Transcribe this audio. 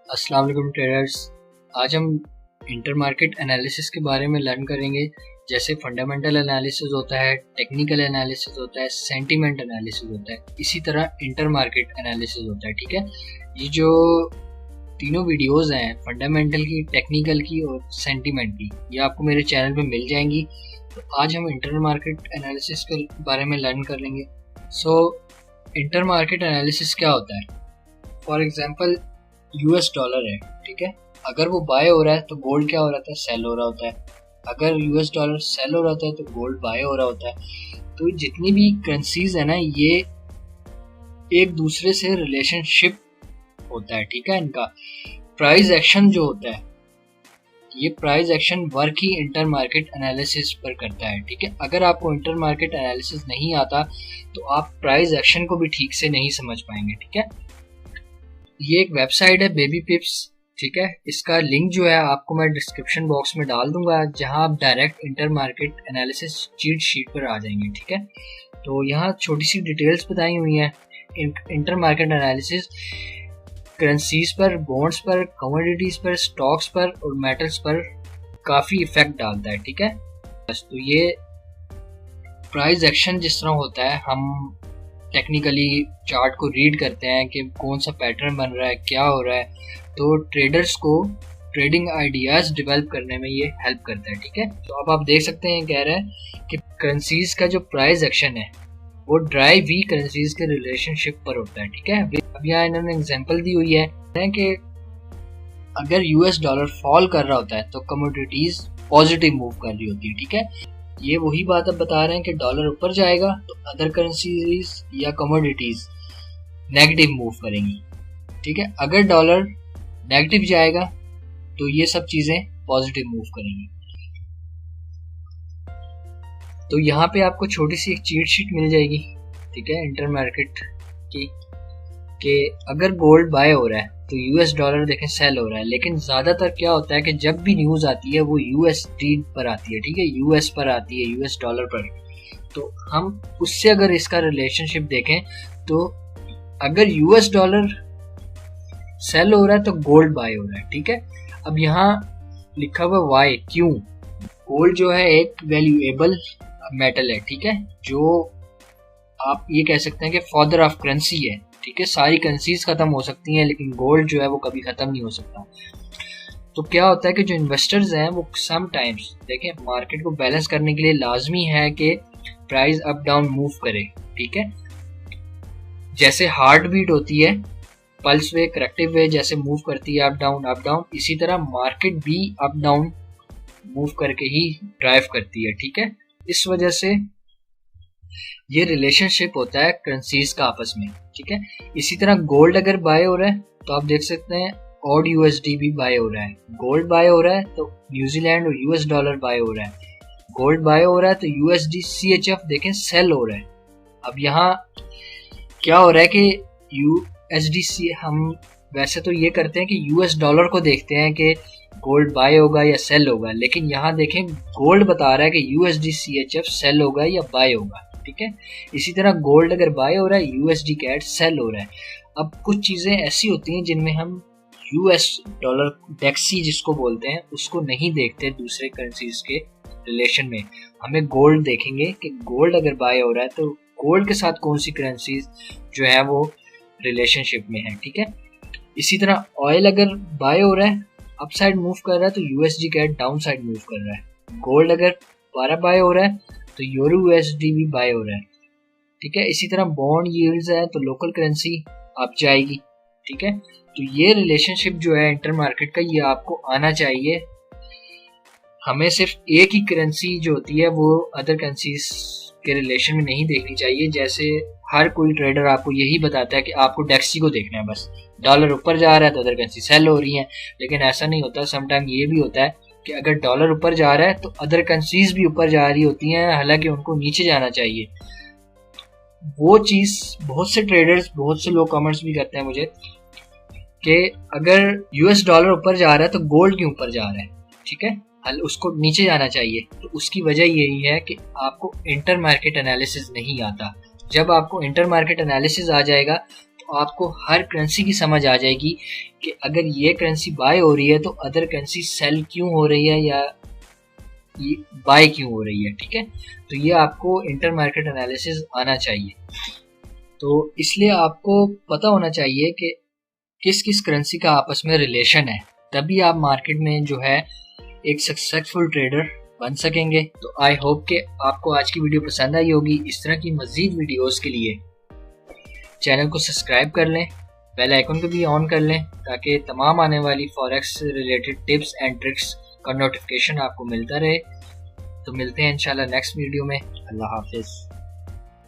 अस्सलाम वालेकुम ट्रेडर्स। आज हम इंटर मार्केट एनालिसिस के बारे में लर्न करेंगे। जैसे फंडामेंटल एनालिसिस होता है, टेक्निकल एनालिसिस होता है, सेंटीमेंट एनालिसिस होता है, इसी तरह इंटर मार्केट एनालिसिस होता है। ठीक है, ये जो तीनों वीडियोस हैं, फंडामेंटल की, टेक्निकल की और सेंटीमेंट की, ये आपको मेरे चैनल पे मिल जाएंगी। तो आज हम इंटर मार्केट एनालिसिस के बारे में लर्न कर लेंगे। सो इंटर मार्केट एनालिसिस क्या होता है? फॉर एग्जांपल यूएस डॉलर है, ठीक है, अगर वो बाय हो रहा है तो गोल्ड क्या हो रहा है? सेल हो रहा होता है। अगर यूएस डॉलर सेल हो रहा होता है तो गोल्ड बाय हो रहा होता है। तो जितनी भी करेंसीज है ना, ये एक दूसरे से रिलेशनशिप होता है। ठीक है, इनका प्राइस एक्शन जो होता है, ये प्राइस एक्शन वर्क ही इंटर मार्केट एनालिसिस पर करता है। ठीक है, अगर आपको इंटर मार्केट एनालिसिस नहीं आता तो आप प्राइस एक्शन को भी ठीक से नहीं समझ पाएंगे। ठीक है, ये एक वेबसाइट है बेबी पिप्स। ठीक है, इसका लिंक जो है आपको मैं डिस्क्रिप्शन बॉक्स में डाल दूंगा, जहां आप direct inter market analysis cheat sheet पर आ जाएंगे। ठीक है, तो यहाँ छोटी सी डिटेल्स बताई हुई हैं। इंटर मार्केट एनालिसिस करेंसीज पर, बॉन्ड्स पर, कमोडिटीज पर, स्टॉक्स पर और मेटल्स पर काफ़ी इफेक्ट डालता है। ठीक है, बस तो ये प्राइस एक्शन जिस तरह होता है, हम टेक्निकली चार्ट को रीड करते हैं कि कौन सा पैटर्न बन रहा है, क्या हो रहा है, तो ट्रेडर्स को ट्रेडिंग आइडियाज डेवलप करने में ये हेल्प करता है। ठीक है, तो अब आप देख सकते हैं, कह रहा है कि करेंसीज का जो प्राइस एक्शन है वो ड्राई वी करेंसीज के रिलेशनशिप पर होता है। ठीक है, अब यहाँ इन्होंने एग्जांपल दी हुई है कि अगर यूएस डॉलर फॉल कर रहा होता है तो कमोडिटीज पॉजिटिव मूव कर रही होती है। ठीक है, ये वही बात अब बता रहे हैं कि डॉलर ऊपर जाएगा तो अदर करेंसीज या कमोडिटीज नेगेटिव मूव करेंगी। ठीक है, अगर डॉलर नेगेटिव जाएगा तो ये सब चीजें पॉजिटिव मूव करेंगी। तो यहाँ पे आपको छोटी सी एक चीट शीट मिल जाएगी, ठीक है, इंटर मार्केट की, कि अगर गोल्ड बाय हो रहा है तो यूएस डॉलर देखें सेल हो रहा है। लेकिन ज्यादातर क्या होता है कि जब भी न्यूज आती है वो यूएसडी पर आती है। ठीक है, यूएस पर आती है, यूएस डॉलर पर। तो हम उससे अगर इसका रिलेशनशिप देखें तो अगर यूएस डॉलर सेल हो रहा है तो गोल्ड बाय हो रहा है। ठीक है, अब यहाँ लिखा हुआ वाई, क्यों? गोल्ड जो है एक वैल्यूएबल मेटल है। ठीक है, जो आप ये कह सकते हैं कि फादर ऑफ करेंसी है। ठीक है, सारी करेंसीज खत्म हो सकती हैं लेकिन गोल्ड जो है वो कभी खत्म नहीं हो सकता। तो क्या होता है कि जो इन्वेस्टर्स हैं वो सम टाइम्स देखें, मार्केट को बैलेंस करने के लिए लाजमी है कि प्राइस अप डाउन मूव करे। ठीक है, जैसे हार्ट बीट होती है, पल्स वे, करेक्टिव वे जैसे मूव करती है अप डाउन, इसी तरह मार्केट भी अप डाउन मूव करके ही ड्राइव करती है। ठीक है, इस वजह से ये रिलेशनशिप होता है करेंसीज का आपस में। ठीक है, इसी तरह गोल्ड अगर बाय हो रहा है तो आप देख सकते हैं ऑड यूएसडी भी बाय हो रहा है। गोल्ड बाय हो रहा है तो न्यूजीलैंड और यूएस डॉलर बाय हो रहा है। गोल्ड बाय हो रहा है तो यूएसडी सीएचएफ देखें सेल हो रहा है। अब यहाँ क्या हो रहा है कि यूएसडी, हम वैसे तो ये करते हैं कि यूएस डॉलर को देखते हैं कि गोल्ड बाय होगा या सेल होगा, लेकिन यहाँ देखें गोल्ड बता रहा है कि यूएसडी सीएचएफ सेल होगा या बाय होगा। ठीक है, इसी तरह गोल्ड अगर बाय हो रहा है, यूएसडी कैट सेल हो रहा है। अब कुछ चीजें ऐसी होती हैं जिनमें हम यूएस डॉलर डेक्सी जिसको बोलते हैं उसको नहीं देखते दूसरे करेंसीज के रिलेशन में। हमें गोल्ड देखेंगे कि गोल्ड अगर बाय हो रहा है तो गोल्ड के साथ कौन सी करेंसीज जो है वो रिलेशनशिप में है। ठीक है, इसी तरह ऑयल अगर बाय हो रहा है, अप साइड मूव कर रहा है तो USD CAD down side move कर रहा है। गोल्ड अगर 12 बाय हो रहा है तो यूरो यूएसडी भी बाय हो रहा है। ठीक है, इसी तरह बॉन्ड यील्ड्स है तो लोकल करेंसी अप जाएगी। ठीक है, तो ये रिलेशनशिप जो है इंटर मार्केट का, ये आपको आना चाहिए। हमें सिर्फ एक ही करेंसी जो होती है वो अदर करेंसीज के रिलेशन में नहीं देखनी चाहिए। जैसे हर कोई ट्रेडर आपको यही बताता है कि आपको डेक्सी को देखना है, बस डॉलर ऊपर जा रहा है तो अदर करेंसी सेल हो रही है, लेकिन ऐसा नहीं होता। समटाइम ये भी होता है कि अगर डॉलर ऊपर जा रहा है तो अदर करेंसीज भी ऊपर जा रही होती हैं, हालांकि उनको नीचे जाना चाहिए। वो चीज बहुत से ट्रेडर्स, बहुत से लोग कमेंट्स भी करते हैं मुझे कि अगर यूएस डॉलर ऊपर जा रहा है तो गोल्ड क्यों ऊपर जा रहा है? ठीक है, उसको नीचे जाना चाहिए। तो उसकी वजह यही है कि आपको इंटर मार्केट एनालिसिस नहीं आता। जब आपको इंटर मार्केट एनालिसिस आ जाएगा तो आपको हर करेंसी की समझ आ जाएगी कि अगर ये करेंसी बाय हो रही है तो अदर करेंसी सेल क्यों हो रही है या ये बाय क्यों हो रही है। ठीक है, तो ये आपको इंटर मार्केट एनालिसिस आना चाहिए। तो इसलिए आपको पता होना चाहिए कि किस किस करेंसी का आपस में रिलेशन है, तभी आप मार्केट में जो है एक सक्सेसफुल ट्रेडर बन सकेंगे। तो आई होप कि आपको आज की वीडियो पसंद आई होगी। इस तरह की मज़ीद वीडियोस के लिए चैनल को सब्सक्राइब कर लें, बेल आइकन को भी ऑन कर लें ताकि तमाम आने वाली forex related tips and tricks का नोटिफिकेशन आपको मिलता रहे। तो मिलते हैं इंशाल्लाह नेक्स्ट वीडियो में। अल्लाह हाफिज़।